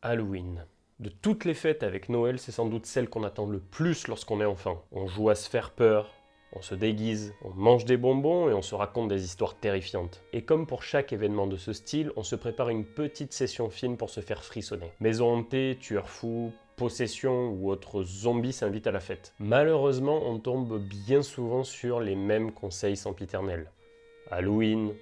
Halloween. De toutes les fêtes avec Noël, c'est sans doute celle qu'on attend le plus lorsqu'on est enfant. On joue à se faire peur, on se déguise, on mange des bonbons et on se raconte des histoires terrifiantes. Et comme pour chaque événement de ce style, on se prépare une petite session film pour se faire frissonner. Maison hantée, tueurs fous, possession ou autres zombies s'invitent à la fête. Malheureusement, on tombe bien souvent sur les mêmes conseils sempiternels. Halloween,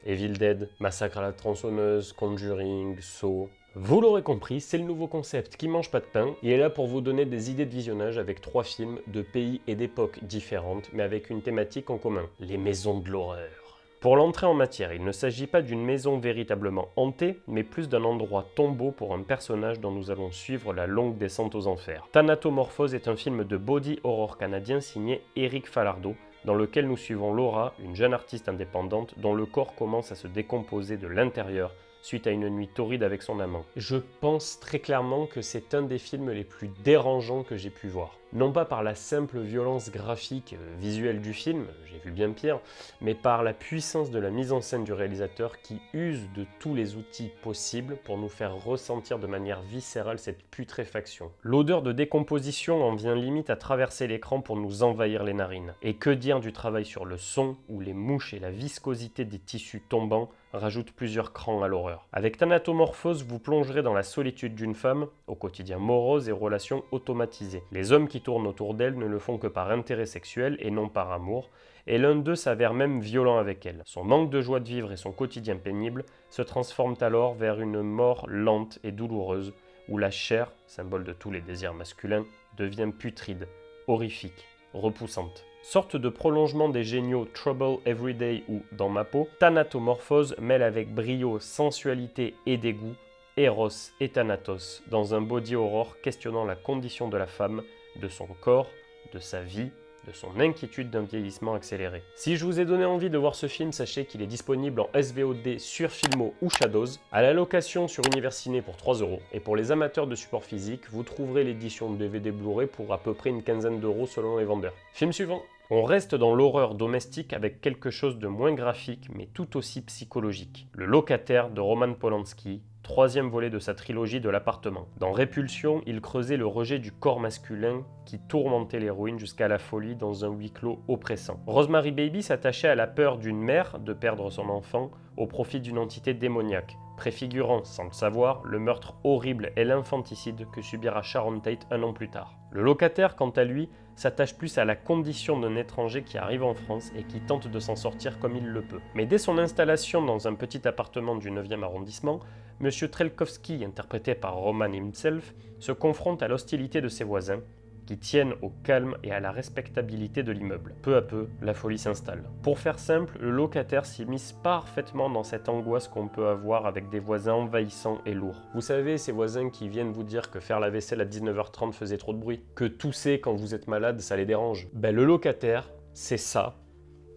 Evil Dead, Massacre à la tronçonneuse, Conjuring, Saw... Vous l'aurez compris, c'est le nouveau concept qui mange pas de pain. Il est là pour vous donner des idées de visionnage avec 3 films de pays et d'époques différentes, mais avec une thématique en commun, les maisons de l'horreur. Pour l'entrée en matière, il ne s'agit pas d'une maison véritablement hantée, mais plus d'un endroit tombeau pour un personnage dont nous allons suivre la longue descente aux enfers. Thanatomorphose est un film de body horror canadien signé Eric Falardeau, dans lequel nous suivons Laura, une jeune artiste indépendante dont le corps commence à se décomposer de l'intérieur suite à une nuit torride avec son amant. Je pense très clairement que c'est un des films les plus dérangeants que j'ai pu voir. Non pas par la simple violence graphique visuelle du film, j'ai vu bien pire, mais par la puissance de la mise en scène du réalisateur qui use de tous les outils possibles pour nous faire ressentir de manière viscérale cette putréfaction. L'odeur de décomposition en vient limite à traverser l'écran pour nous envahir les narines. Et que dire du travail sur le son, où les mouches et la viscosité des tissus tombants rajoutent plusieurs crans à l'horreur. Avec Thanatomorphose, vous plongerez dans la solitude d'une femme, au quotidien morose et relations automatisées. Les hommes qui tournent autour d'elle ne le font que par intérêt sexuel et non par amour, et l'un d'eux s'avère même violent avec elle. Son manque de joie de vivre et son quotidien pénible se transforment alors vers une mort lente et douloureuse, où la chair, symbole de tous les désirs masculins, devient putride, horrifique, repoussante. Sorte de prolongement des géniaux Trouble Everyday ou Dans ma peau, Thanatomorphose mêle avec brio sensualité et dégoût, Eros et Thanatos, dans un body horror questionnant la condition de la femme, de son corps, de sa vie, de son inquiétude d'un vieillissement accéléré. Si je vous ai donné envie de voir ce film, sachez qu'il est disponible en SVOD sur Filmo ou Shadows, à la location sur Universiné pour 3€, et pour les amateurs de support physique, vous trouverez l'édition de DVD Blu-ray pour à peu près une quinzaine d'euros selon les vendeurs. Film suivant. On reste dans l'horreur domestique avec quelque chose de moins graphique mais tout aussi psychologique. Le locataire de Roman Polanski, 3e volet de sa trilogie de l'appartement. Dans Répulsion, il creusait le rejet du corps masculin qui tourmentait l'héroïne jusqu'à la folie dans un huis clos oppressant. Rosemary Baby s'attachait à la peur d'une mère de perdre son enfant au profit d'une entité démoniaque, préfigurant, sans le savoir, le meurtre horrible et l'infanticide que subira Sharon Tate un an plus tard. Le locataire, quant à lui, s'attache plus à la condition d'un étranger qui arrive en France et qui tente de s'en sortir comme il le peut. Mais dès son installation dans un petit appartement du 9e arrondissement, M. Trelkowski, interprété par Roman himself, se confronte à l'hostilité de ses voisins, qui tiennent au calme et à la respectabilité de l'immeuble. Peu à peu, la folie s'installe. Pour faire simple, le locataire s'immisce parfaitement dans cette angoisse qu'on peut avoir avec des voisins envahissants et lourds. Vous savez, ces voisins qui viennent vous dire que faire la vaisselle à 19h30 faisait trop de bruit, que tousser quand vous êtes malade, ça les dérange. Le locataire, c'est ça,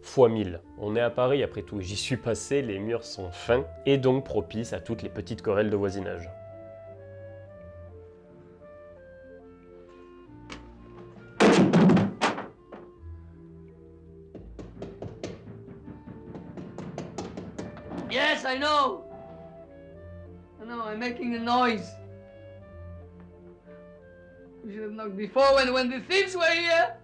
fois 1000. On est à Paris après tout, j'y suis passé, les murs sont fins, et donc propices à toutes les petites querelles de voisinage. Yes, I know. I'm making a noise. We should have knocked before when the thieves were here.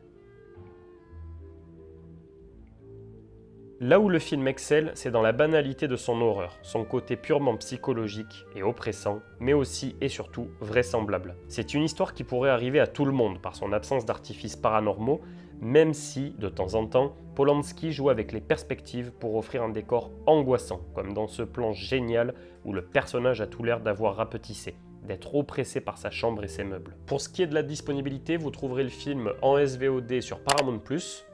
Là où le film excelle, c'est dans la banalité de son horreur, son côté purement psychologique et oppressant, mais aussi et surtout vraisemblable. C'est une histoire qui pourrait arriver à tout le monde par son absence d'artifices paranormaux, même si, de temps en temps, Polanski joue avec les perspectives pour offrir un décor angoissant, comme dans ce plan génial où le personnage a tout l'air d'avoir rapetissé, d'être oppressé par sa chambre et ses meubles. Pour ce qui est de la disponibilité, vous trouverez le film en SVOD sur Paramount+,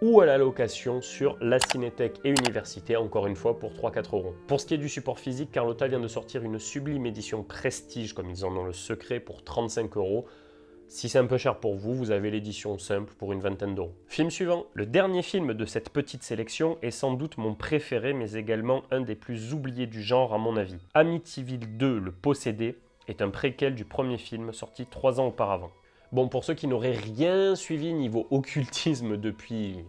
ou à la location sur la Cinétech et Université, encore une fois pour 3-4€. Pour ce qui est du support physique, Carlotta vient de sortir une sublime édition Prestige, comme ils en ont le secret, pour 35€. Si c'est un peu cher pour vous, vous avez l'édition simple pour une vingtaine d'euros. Film suivant. Le dernier film de cette petite sélection est sans doute mon préféré, mais également un des plus oubliés du genre à mon avis. Amityville 2, Le Possédé, est un préquel du premier film sorti 3 ans auparavant. Bon, pour ceux qui n'auraient rien suivi niveau occultisme depuis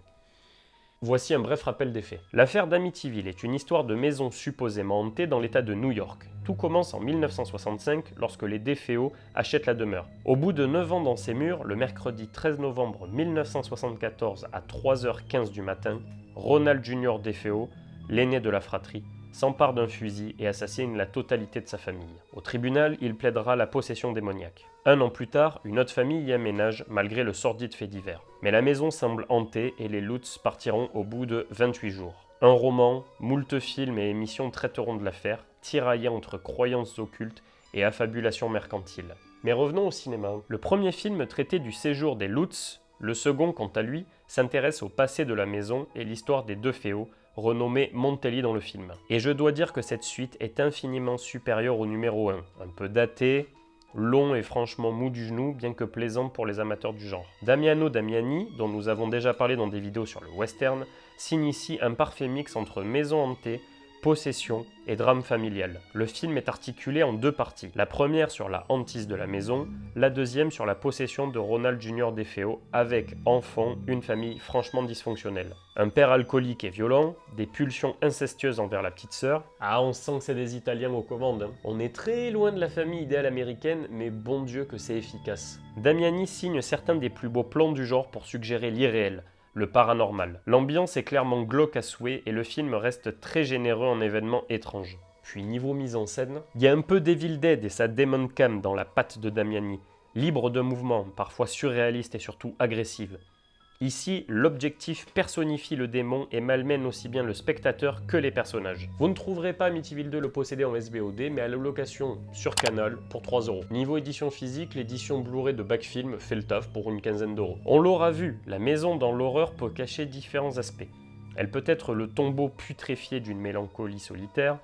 Voici un bref rappel des faits. L'affaire d'Amityville est une histoire de maison supposément hantée dans l'état de New York. Tout commence en 1965 lorsque les DeFeo achètent la demeure. Au bout de 9 ans dans ces murs, le mercredi 13 novembre 1974 à 3h15 du matin, Ronald Jr. DeFeo, l'aîné de la fratrie, s'empare d'un fusil et assassine la totalité de sa famille. Au tribunal, il plaidera la possession démoniaque. Un an plus tard, une autre famille y aménage malgré le sordide fait divers. Mais la maison semble hantée et les Lutz partiront au bout de 28 jours. Un roman, moult films et émissions traiteront de l'affaire, tiraillée entre croyances occultes et affabulations mercantiles. Mais revenons au cinéma. Le premier film traitait du séjour des Lutz, le second, quant à lui, s'intéresse au passé de la maison et l'histoire des DeFeo, renommé Montelli dans le film. Et je dois dire que cette suite est infiniment supérieure au numéro 1, un peu daté, long et franchement mou du genou, bien que plaisant pour les amateurs du genre. Damiano Damiani, dont nous avons déjà parlé dans des vidéos sur le western, signe ici un parfait mix entre maison hantée, possession et drame familial. Le film est articulé en deux parties. La première sur la hantise de la maison, la deuxième sur la possession de Ronald Jr. DeFeo, avec, en fond, une famille franchement dysfonctionnelle. Un père alcoolique et violent, des pulsions incestueuses envers la petite sœur. Ah, on sent que c'est des Italiens aux commandes. On est très loin de la famille idéale américaine, mais bon Dieu que c'est efficace. Damiani signe certains des plus beaux plans du genre pour suggérer l'irréel, le paranormal. L'ambiance est clairement glauque à souhait et le film reste très généreux en événements étranges. Puis niveau mise en scène, il y a un peu d'Evil Dead et sa Demon Cam dans la patte de Damiani, libre de mouvement, parfois surréaliste et surtout agressive. Ici, l'objectif personnifie le démon et malmène aussi bien le spectateur que les personnages. Vous ne trouverez pas Amityville 2 le posséder en SVOD, mais à la location sur Canal pour 3 €. Niveau édition physique, l'édition Blu-ray de Backfilm fait le taf pour une quinzaine d'euros. On l'aura vu, la maison dans l'horreur peut cacher différents aspects. Elle peut être le tombeau putréfié d'une mélancolie solitaire,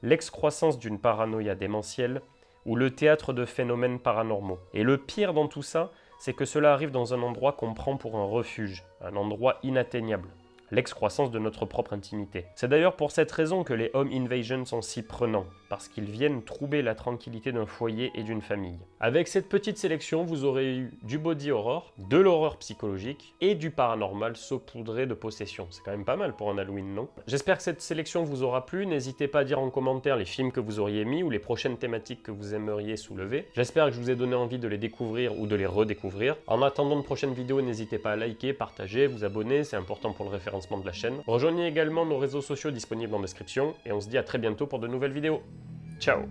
l'excroissance d'une paranoïa démentielle, ou le théâtre de phénomènes paranormaux. Et le pire dans tout ça, c'est que cela arrive dans un endroit qu'on prend pour un refuge, un endroit inatteignable, l'excroissance de notre propre intimité. C'est d'ailleurs pour cette raison que les home invasions sont si prenants, parce qu'ils viennent troubler la tranquillité d'un foyer et d'une famille. Avec cette petite sélection, vous aurez eu du body horror, de l'horreur psychologique et du paranormal saupoudré de possession. C'est quand même pas mal pour un Halloween, non? J'espère que cette sélection vous aura plu. N'hésitez pas à dire en commentaire les films que vous auriez mis ou les prochaines thématiques que vous aimeriez soulever. J'espère que je vous ai donné envie de les découvrir ou de les redécouvrir. En attendant de prochaines vidéos, n'hésitez pas à liker, partager, vous abonner, c'est important pour le référencement de la chaîne. Rejoignez également nos réseaux sociaux disponibles en description et on se dit à très bientôt pour de nouvelles vidéos. Ciao!